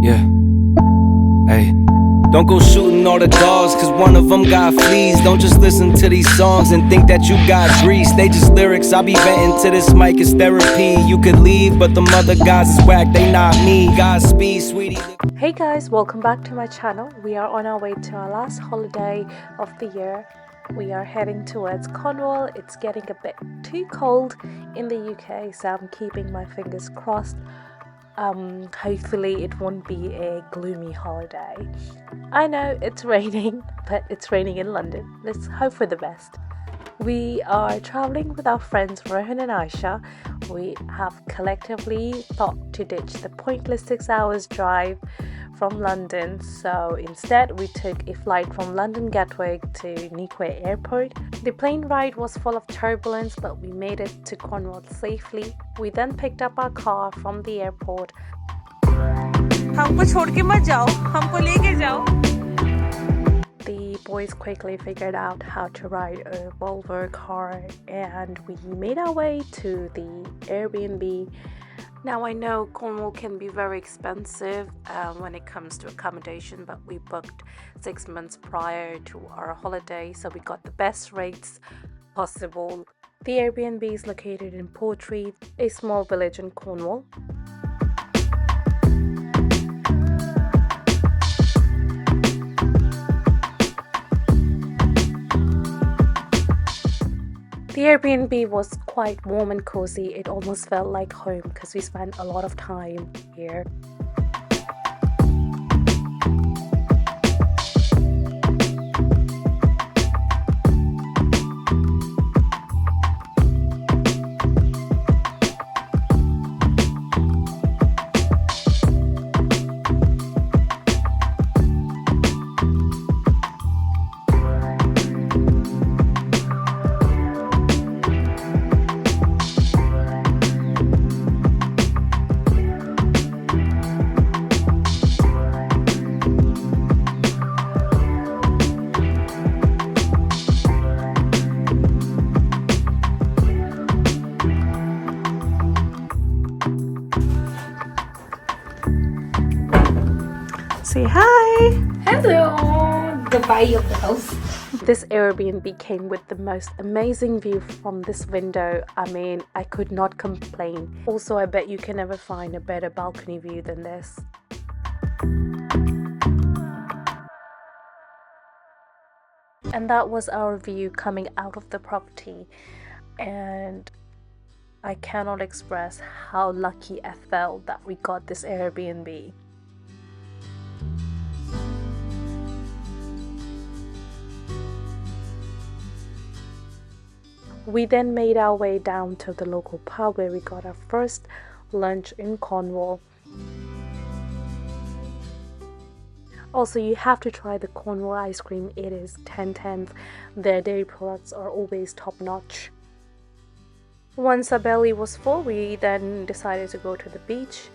Yeah. Hey. Don't go shooting all the dogs, cause one of them got fleas. Don't just listen to these songs and think that you got grease. They just lyrics, I be venting to this mic, it's therapy. You could leave, but the other guys is whack, they not me. Godspeed, sweetie. Hey guys, welcome back to my channel. We are on our way to our last holiday of the year. We are heading towards Cornwall. It's getting a bit too cold in the UK, so I'm keeping my fingers crossed. Hopefully it won't be a gloomy holiday. I know it's raining, but it's raining in London. Let's hope for the best. We are traveling with our friends Rohan and Aisha. We have collectively thought to ditch the pointless 6 hours drive from London, so instead we took a flight from London Gatwick to Newquay Airport. The plane ride was full of turbulence, but we made it to Cornwall safely. We then picked up our car from the airport. हमको छोड़ के मत जाओ, हमको लेके जाओ. The boys quickly figured out how to ride a Volvo car and we made our way to the Airbnb. Now I know Cornwall can be very expensive when it comes to accommodation, but we booked 6 months prior to our holiday, so we got the best rates possible. The Airbnb is located in Portreath, a small village in Cornwall. The Airbnb was quite warm and cozy. It almost felt like home because we spent a lot of time here. Say hi! Hello, the vibe of the house. This Airbnb came with the most amazing view from this window. I mean, I could not complain. Also, I bet you can never find a better balcony view than this. And that was our view coming out of the property. And I cannot express how lucky I felt that we got this Airbnb. We then made our way down to the local pub where we got our first lunch in Cornwall. Also, you have to try the Cornwall ice cream. It is 10/10. Their dairy products are always top notch. Once our belly was full, we then decided to go to the beach.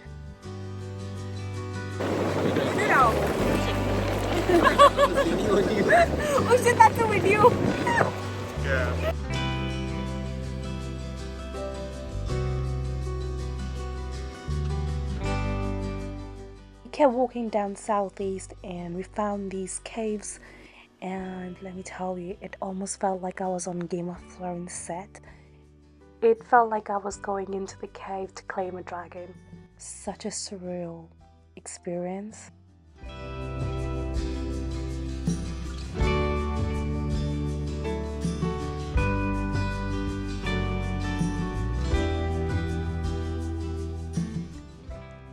Oh shit, that's a video. Yeah. We kept walking down southeast and we found these caves, and let me tell you, it almost felt like I was on Game of Thrones set. It felt like I was going into the cave to claim a dragon. Such a surreal experience.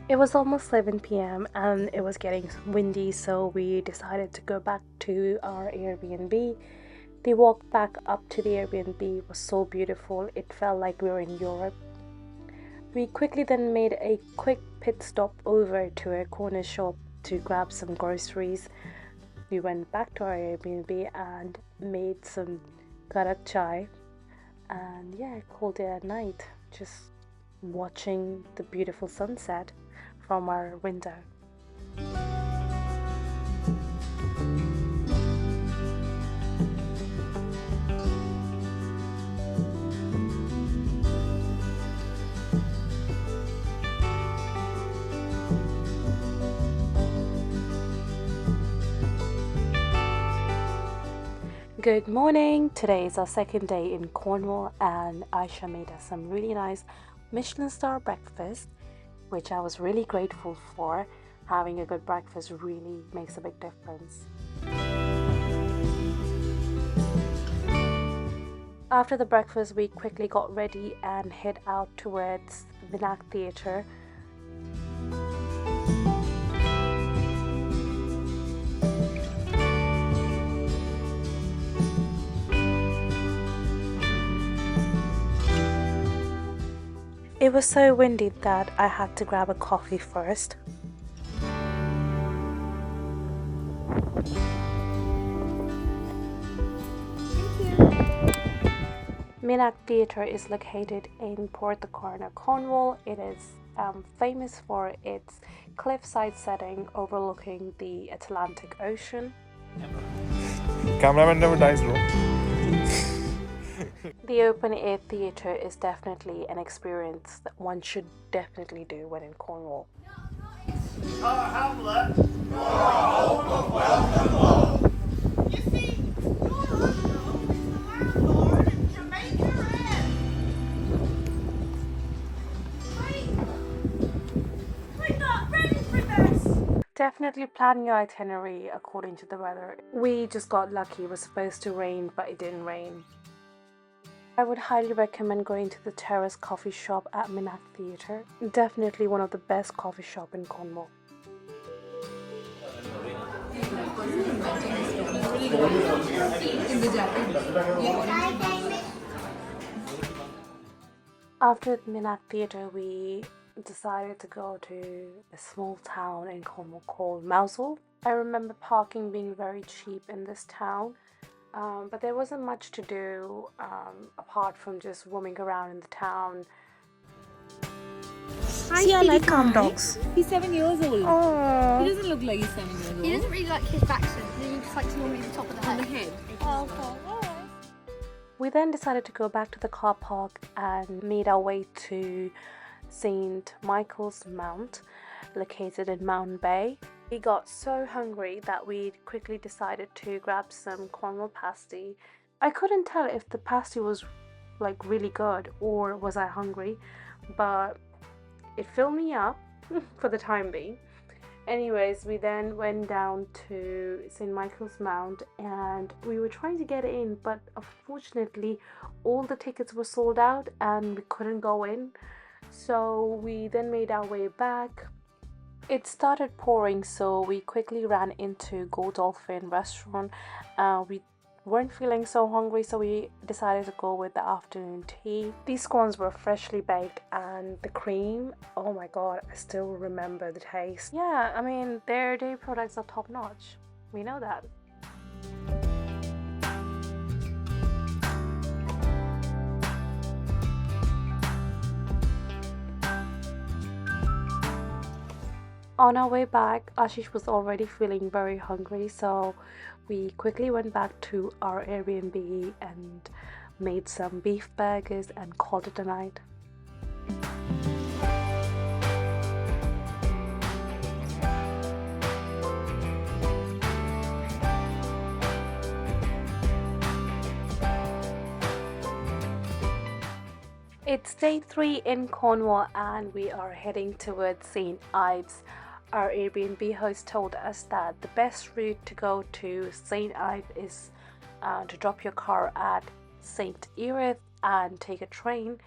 It was almost 7 p.m. and it was getting windy, so we decided to go back to our Airbnb. The walk back up to the Airbnb was so beautiful, it felt like we were in Europe. We quickly then made a quick pit stop over to a corner shop to grab some groceries. We went back to our Airbnb and made some karak chai, and yeah, called it a night, just watching the beautiful sunset from our window. Good morning! Today is our second day in Cornwall and Aisha made us some really nice Michelin star breakfast, which I was really grateful for. Having a good breakfast really makes a big difference. After the breakfast, we quickly got ready and head out towards the MAAC Theatre. It was so windy that I had to grab a coffee first. MAAC Theatre is located in Porthcurno, Cornwall. It is famous for its cliffside setting overlooking the Atlantic Ocean. Cameraman never dies, bro. The open air theatre is definitely an experience that one should definitely do when in Cornwall. Hamlet, you're welcome. You see, your uncle is the landlord of Jamaica Inn. We're not ready for this. Definitely plan your itinerary according to the weather. We just got lucky. It was supposed to rain, but it didn't rain. I would highly recommend going to the Terrace coffee shop at MAAC Theatre. Definitely one of the best coffee shop in Cornwall. After the MAAC Theatre, we decided to go to a small town in Cornwall called Mousehole. I remember parking being very cheap in this town. But there wasn't much to do apart from just roaming around in the town. See, I like calm dogs. He's 7 years old. Oh. He doesn't look like he's 7 years old. He doesn't really like his accent. He just likes normally the top of the head. On the head. Oh, okay. We then decided to go back to the car park and made our way to St. Michael's Mount, located in Mountain Bay. We got so hungry that we quickly decided to grab some Cornel Pasty. I couldn't tell if the pasty was like really good or was I hungry, but it filled me up for the time being. Anyways, we then went down to St. Michael's Mount and we were trying to get in, but unfortunately all the tickets were sold out and we couldn't go in. So we then made our way back. It started pouring, so we quickly ran into Dolphin restaurant. We weren't feeling so hungry, so we decided to go with the afternoon tea. These scones were freshly baked and the cream, oh my god, I still remember the taste. Yeah, I mean, their dairy products are top notch. We know that. On our way back, Ashish was already feeling very hungry, so we quickly went back to our Airbnb and made some beef burgers and called it a night. It's day 3 in Cornwall and we are heading towards St. Ives. Our Airbnb host told us that the best route to go to St. Ives is to drop your car at St. Ives and take a train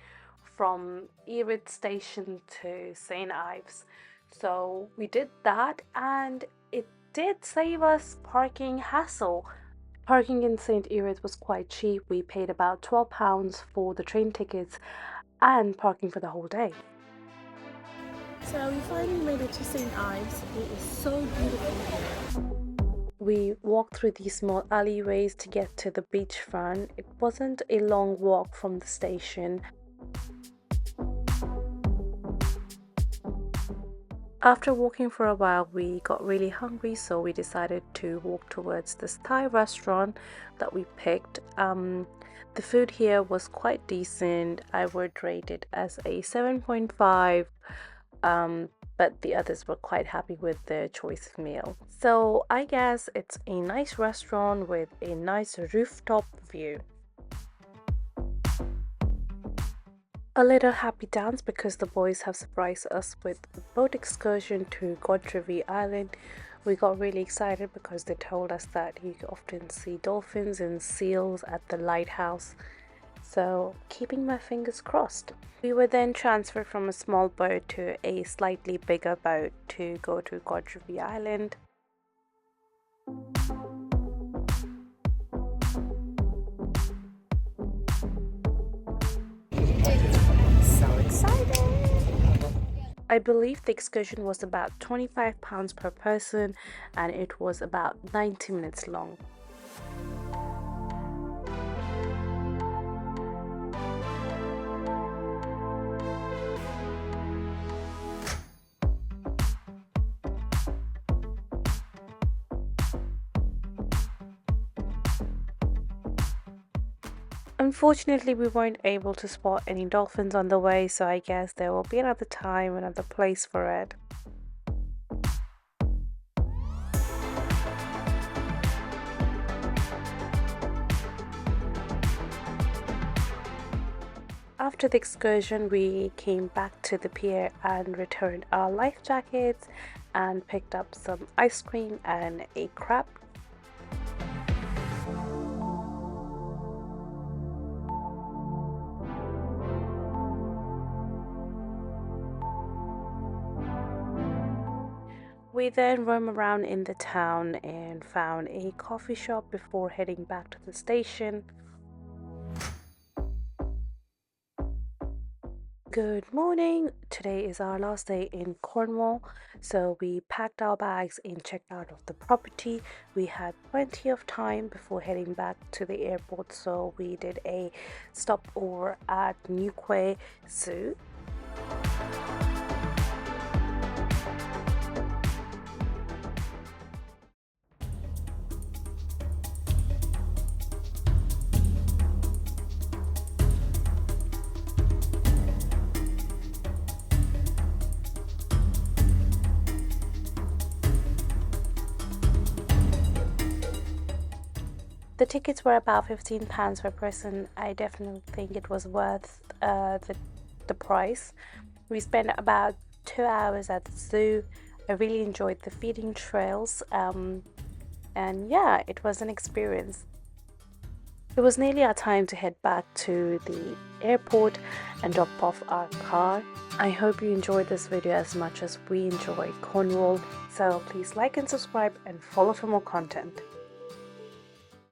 from Ives station to St. Ives. So we did that and it did save us parking hassle. Parking in St. Ives was quite cheap. We paid about £12 for the train tickets and parking for the whole day. So we finally made it to St. Ives. It is so beautiful. We walked through these small alleyways to get to the beachfront. It wasn't a long walk from the station. After walking for a while, we got really hungry, so we decided to walk towards this Thai restaurant that we picked. The food here was quite decent. I would rate it as a 7.5. but the others were quite happy with their choice of meal. So I guess it's a nice restaurant with a nice rooftop view. A little happy dance because the boys have surprised us with a boat excursion to Godrevy Island. We got really excited because they told us that you can often see dolphins and seals at the lighthouse. So keeping my fingers crossed. We were then transferred from a small boat to a slightly bigger boat to go to Godrevy Island. So excited! I believe the excursion was about £25 per person and it was about 90 minutes long. Unfortunately, we weren't able to spot any dolphins on the way, so I guess there will be another time, another place for it. After the excursion, we came back to the pier and returned our life jackets and picked up some ice cream and a crab. We then roamed around in the town and found a coffee shop before heading back to the station. Good morning! Today is our last day in Cornwall, so we packed our bags and checked out of the property. We had plenty of time before heading back to the airport, so we did a stopover at Newquay Zoo. The tickets were about £15 per person. I definitely think it was worth the price. We spent about 2 hours at the zoo. I really enjoyed the feeding trails and yeah, it was an experience. It was nearly our time to head back to the airport and drop off our car. I hope you enjoyed this video as much as we enjoyed Cornwall, so please like and subscribe and follow for more content.